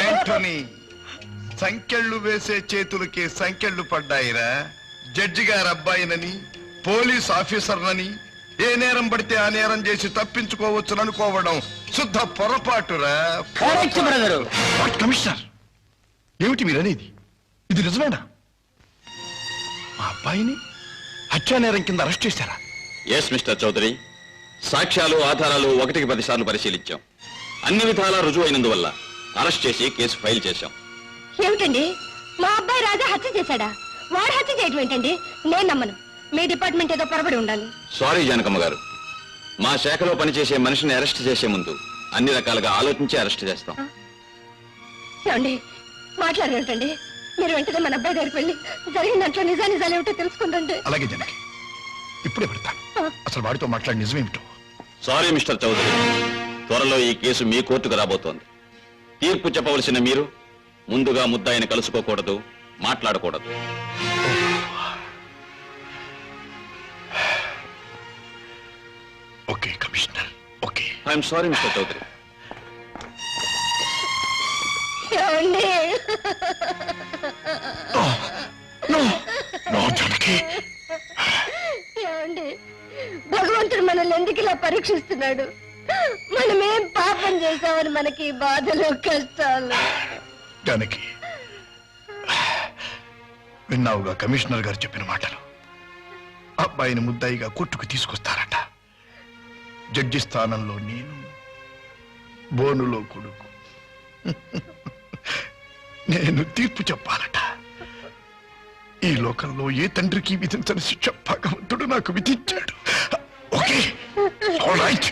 Anthony, సంకెళ్ళు వేసే చేతులకి సంకెళ్ళు పడ్డాయిరా. జడ్జి గారు అబ్బాయినని, పోలీస్ ఆఫీసర్నని ఏ నేరం పడితే ఆ నేరం చేసి తప్పించుకోవచ్చును అనుకోవడం శుద్ధ పొరపాటురా. కమిషనర్, ఏమిటి మీరనేది? ఇది నిజమేనా? మా అబ్బాయిని హత్యా నేరం కింద అరెస్ట్ చేశారా? ఎస్ మిస్టర్ చౌదరి, సాక్ష్యాలు ఆధారాలు 1కి 10 సార్లు పరిశీలించాం. అన్ని విధాలా రుజువు అయినందువల్ల అరెస్ట్ చేసి కేసు ఫైల్ చేశాం. ఏమిటండి, మా అబ్బాయి రాజా హత్య చేశాడా? వాడు హత్య చేయడం ఏంటండి? నేను నమ్మను. మీ డిపార్ట్మెంట్ ఏదో పొరబడి ఉండాలి. సారీ జానకమ్మ గారు, మా శాఖలో పనిచేసే మనిషిని అరెస్ట్ చేసే ముందు అన్ని రకాలుగా ఆలోచించి అరెస్ట్ చేస్తాం. ఏమండి, మాట్లాడేటండి. మీరు వెంటనే మన అబ్బాయి దగ్గరికి వెళ్ళి జరిగిన దాంట్లో నిజాలు ఏమిటో తెలుసుకుందండి. అలాగే జనకి, ఇప్పుడే పెడతాను. అసలు వాడితో మాట్లాడి నిజమేమిటో. సారీ మిస్టర్ చౌదరి, త్వరలో ఈ కేసు మీ కోర్టుకు రాబోతోంది. తీర్పు చెప్పవలసిన మీరు ముందుగా ముద్దాయిని కలుసుకోకూడదు, మాట్లాడకూడదు. Okay commissioner, okay. I'm sorry mister Chaudhary. భగవంతుడు మనల్ని ఎందుకు ఇలా పరీక్షిస్తున్నాడు? మనమేం పాపం చేశామని మనకి బాధలు కష్టాలు. జానకి, విన్నావుగా కమిషనర్ గారు చెప్పిన మాటలు. అబ్బాయిని ముద్దాయిగా కోర్టుకు తీసుకొస్తారట. జడ్జి స్థానంలో నేను, బోనులో కొడుకు. నేను తీర్పు చెప్పాలట. ఈ లోకంలో ఏ తండ్రికి విధించని శిక్ష భగవంతుడు నాకు విధించాడు. Okay, all right.